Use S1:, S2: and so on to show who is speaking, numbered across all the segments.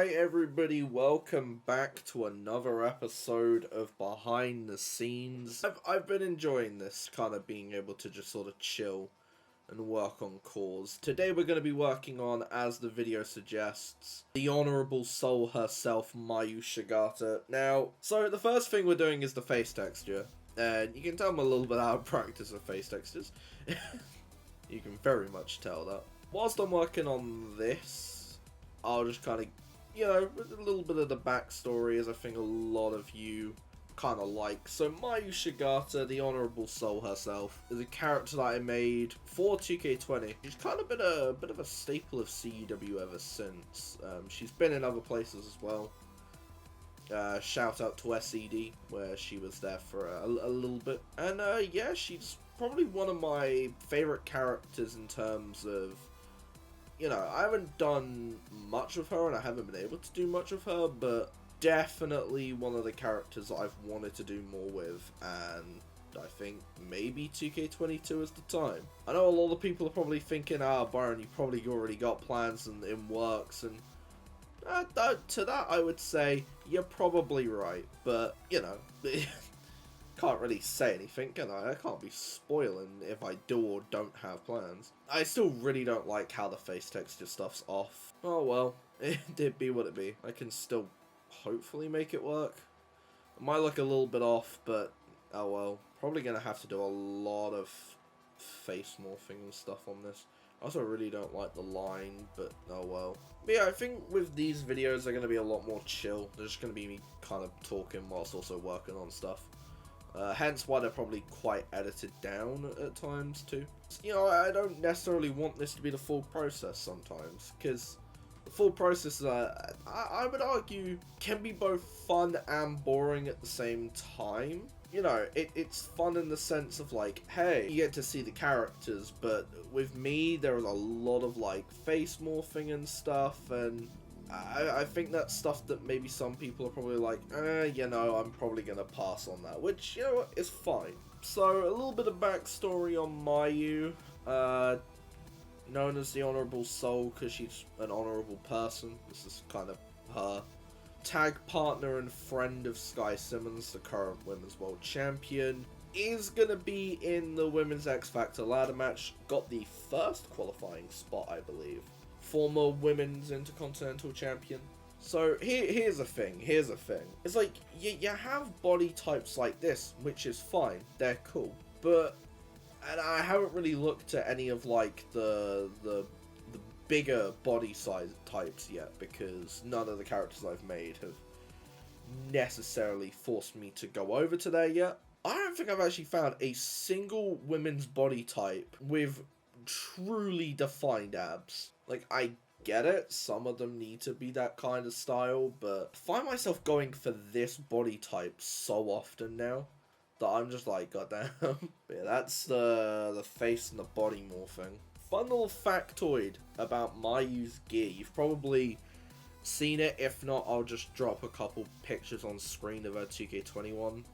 S1: Alright everybody, welcome back to another episode of Behind the Scenes. I've been enjoying this, kind of being able to just sort of chill and work on CAWs. Today we're going to be working on, as the video suggests, the Honourable Soul herself, Miyu Shigata. Now, so the first thing we're doing is the face texture. And you can tell I'm a little bit out of practice with face textures. You can very much tell that. Whilst I'm working on this, I'll just kind of, you know, with a little bit of the backstory, as I think a lot of you kind of like. So Miyu Shigata, the Honourable Soul herself, is a character that I made for 2K20. She's kind of been a bit of a staple of CEW ever since. She's been in other places as well. Shout out to SED, where she was there for a little bit. And yeah, she's probably one of my favourite characters in terms of, you know, I haven't done much of her and I haven't been able to do much of her, but definitely one of the characters that I've wanted to do more with, and I think maybe 2K22 is the time. I know a lot of people are probably thinking, Byron, you probably already got plans and in works, and to that I would say you're probably right, but you know, can't really say anything, can I? I can't be spoiling if I do or don't have plans. I still really don't like how the face texture stuff's off. Oh well, it be what it be. I can still hopefully make it work. It might look a little bit off, but oh well. Probably gonna have to do a lot of face morphing and stuff on this. I also really don't like the line, but oh well. But yeah, I think with these videos they're going to be a lot more chill. They're just going to be me kind of talking whilst also working on stuff. Hence why they're probably quite edited down at times too. You know, I don't necessarily want this to be the full process sometimes, because the full process, I would argue, can be both fun and boring at the same time. You know, it's fun in the sense of like, hey, you get to see the characters, but with me, there is a lot of like face morphing and stuff, and I think that's stuff that maybe some people are probably like, you know, I'm probably gonna pass on that, which, you know what, is fine. So, a little bit of backstory on Miyu, known as the Honourable Soul because she's an honourable person. This is kind of her. Tag partner and friend of Sky Simmons, the current Women's World Champion, is gonna be in the Women's X Factor ladder match. Got the first qualifying spot, I believe. Former Women's Intercontinental Champion. So here's the thing. It's like you have body types like this, which is fine. They're cool, but and I haven't really looked at any of like the bigger body size types yet, because none of the characters I've made have necessarily forced me to go over to there yet. I don't think I've actually found a single women's body type with truly defined abs. Like, I get it, some of them need to be that kind of style, but I find myself going for this body type so often now that I'm just like, goddamn. Yeah, that's the face and the body morphing. Fun little factoid about Mayu's gear. You've probably seen it. If not, I'll just drop a couple pictures on screen of her 2K21.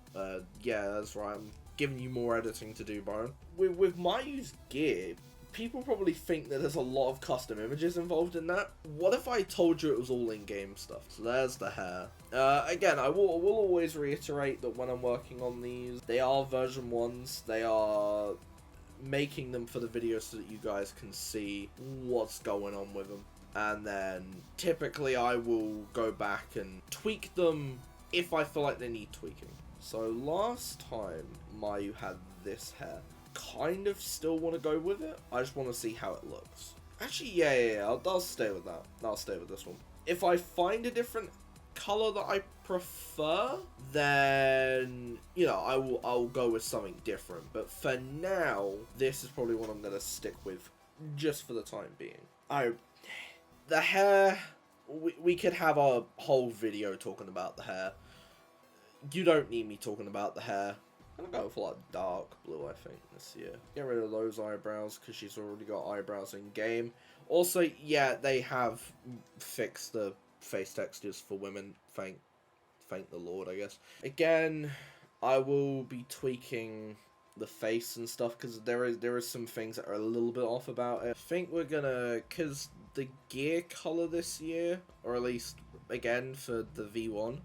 S1: Yeah, that's right. I'm giving you more editing to do, Byron. With Mayu's gear, people probably think that there's a lot of custom images involved in that. What if I told you it was all in-game stuff? So there's the hair. Again, I will always reiterate that when I'm working on these, they are version 1s. They are making them for the video so that you guys can see what's going on with them, and then typically I will go back and tweak them if I feel like they need tweaking. So last time Miyu had this hair, kind of still want to go with it. I just want to see how it looks. Actually, yeah, I'll stay with that. I'll stay with this one. If I find a different color that I prefer, then, you know, I'll go with something different. But for now, this is probably what I'm gonna stick with, just for the time being. The hair, we could have a whole video talking about the hair. You don't need me talking about the hair. I'm gonna go for like dark blue, I think, this year. Get rid of those eyebrows, because she's already got eyebrows in game. Also, yeah, they have fixed the face textures for women, thank the Lord, I guess. Again, I will be tweaking the face and stuff, because there is some things that are a little bit off about it. I think we're gonna, because the gear color this year, or at least again, for the V1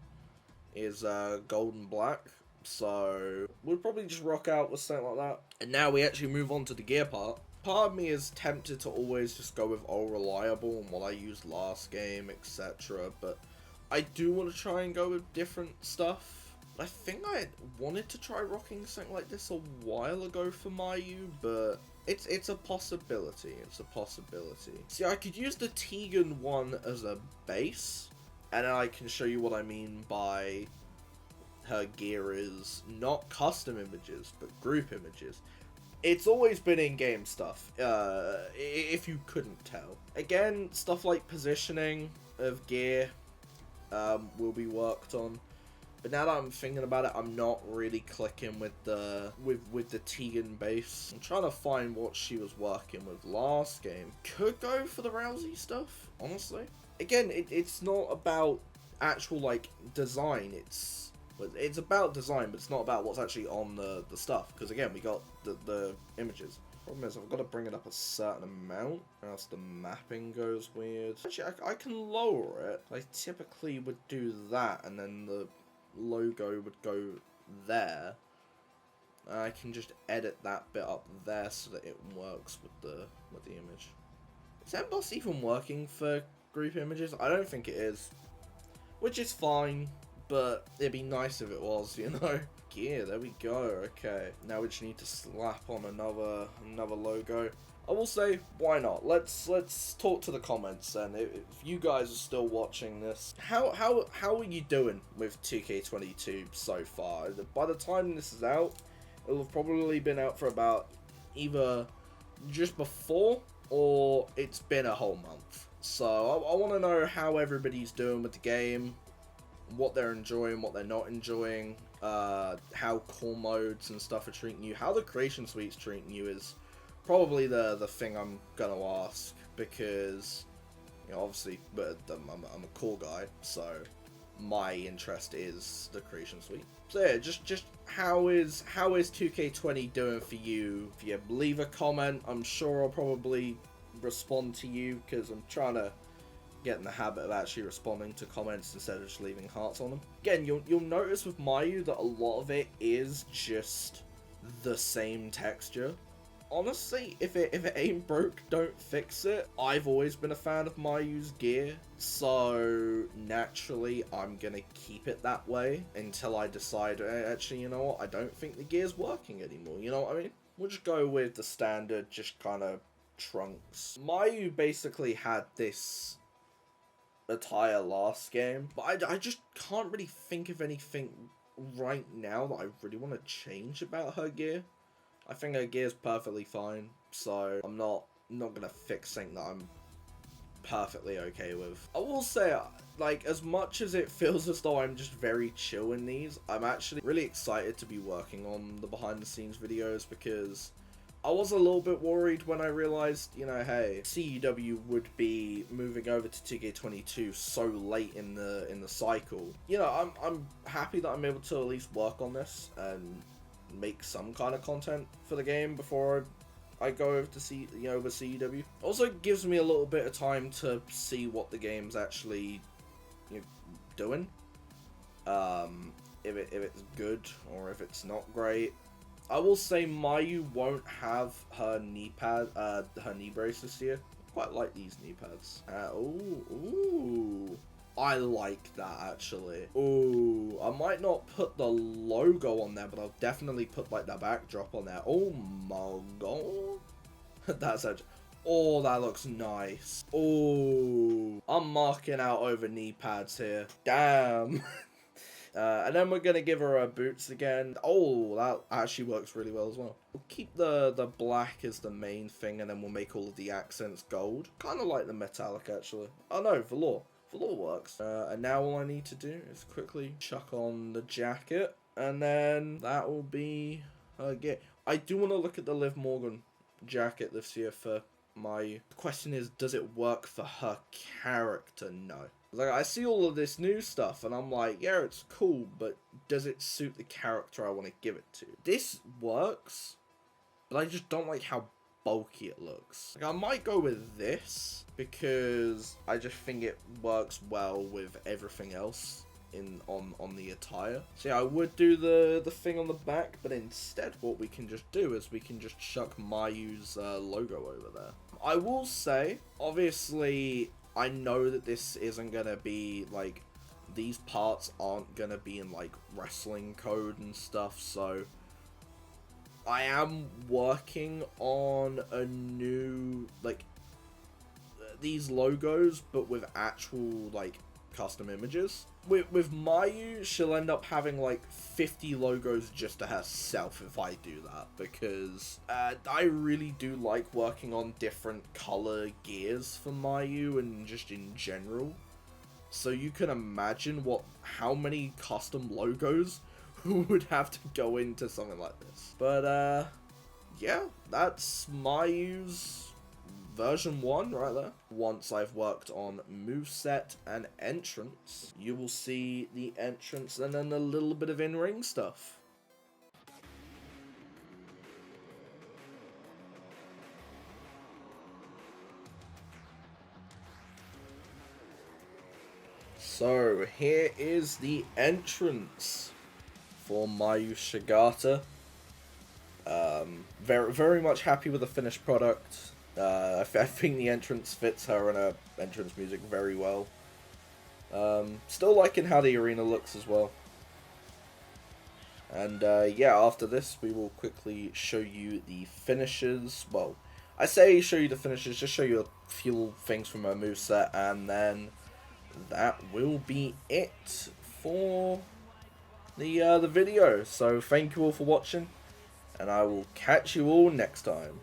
S1: is gold and black. So we'll probably just rock out with something like that. And now we actually move on to the gear part. Part of me is tempted to always just go with all reliable and what I used last game, etc. But I do want to try and go with different stuff. I think I wanted to try rocking something like this a while ago for Miyu, but it's a possibility. It's a possibility. See, I could use the Tegan one as a base, and then I can show you what I mean by her gear is not custom images, but group images. It's always been in-game stuff, if you couldn't tell. Again, stuff like positioning of gear will be worked on. But now that I'm thinking about it, I'm not really clicking with the Tegan base. I'm trying to find what she was working with last game. Could go for the Rousey stuff, honestly. Again, it's not about actual, like, design. It's about design, but it's not about what's actually on the stuff. Because again, we got the images. Problem is, I've got to bring it up a certain amount, or else the mapping goes weird. Actually, I can lower it. I typically would do that, and then the logo would go there. I can just edit that bit up there so that it works with the image. Is Emboss even working for group images? I don't think it is, which is fine, but it'd be nice if it was, you know. Gear, there we go. Okay, now we just need to slap on another logo. I will say, why not? Let's talk to the comments then. If you guys are still watching this, how are you doing with 2K22 so far? By the time this is out, it'll have probably been out for about either just before or it's been a whole month. So I want to know how everybody's doing with the game, what they're enjoying, what they're not enjoying, how core modes and stuff are treating you, how the creation suite's treating you is probably the thing I'm gonna ask, because, you know, obviously, but I'm a core guy, so my interest is the creation suite. So yeah, just how is 2K20 doing for you? If you leave a comment, I'm sure I'll probably respond to you, because I'm trying to get in the habit of actually responding to comments instead of just leaving hearts on them. Again, you'll notice with Miyu that a lot of it is just the same texture. Honestly, if it ain't broke, don't fix it. I've always been a fan of Mayu's gear, so naturally I'm gonna keep it that way until I decide, actually, you know what, I don't think the gear's working anymore, you know what I mean? We'll just go with the standard, just kind of trunks. Miyu basically had this attire last game, but I just can't really think of anything right now that I really want to change about her gear. I think her gear's perfectly fine, so I'm not gonna fix something that I'm perfectly okay with. I will say, like, as much as it feels as though I'm just very chill in these, I'm actually really excited to be working on the behind the scenes videos, because I was a little bit worried when I realized, you know, hey, CEW would be moving over to 2K22 so late in the cycle. You know, I'm happy that I'm able to at least work on this and make some kind of content for the game before I go over to CEW. Also gives me a little bit of time to see what the game's actually, you know, doing. If it's good or if it's not great. I will say Miyu won't have her knee brace this year. I quite like these knee pads. Ooh. I like that, actually. Ooh, I might not put the logo on there, but I'll definitely put, like, the backdrop on there. Oh my god. That's actually... Oh, that looks nice. Oh, I'm marking out over knee pads here. Damn. And then we're going to give her her boots again. Oh, that actually works really well as well. We'll keep the black as the main thing, and then we'll make all of the accents gold. Kind of like the metallic, actually. Oh no, velour. Velour works. And now all I need to do is quickly chuck on the jacket, and then that will be her gear. I do want to look at the Liv Morgan jacket this year for Miyu. The question is, does it work for her character? No. Like, I see all of this new stuff, and I'm like, yeah, it's cool, but does it suit the character I want to give it to? This works, but I just don't like how bulky it looks. Like, I might go with this because I just think it works well with everything else on the attire. So yeah, I would do the thing on the back, but instead what we can just do is we can just chuck Mayu's logo over there. I will say, obviously, I know that this isn't gonna be like, these parts aren't gonna be in like wrestling code and stuff, so I am working on a new, like, these logos, but with actual, like, custom images. With Miyu, she'll end up having, like, 50 logos just to herself if I do that, because I really do like working on different color gears for Miyu and just in general. So you can imagine how many custom logos would have to go into something like this. But, yeah, that's Mayu's version 1 right there. Once I've worked on moveset and entrance, you will see the entrance and then a little bit of in-ring stuff. So, here is the entrance for Miyu Shigata. Very much happy with the finished product. I think the entrance fits her and her entrance music very well. Still liking how the arena looks as well. And yeah, after this we will quickly show you the finishes. Well, I say show you the finishes, just show you a few things from her moveset, and then that will be it for the video. So thank you all for watching, and I will catch you all next time.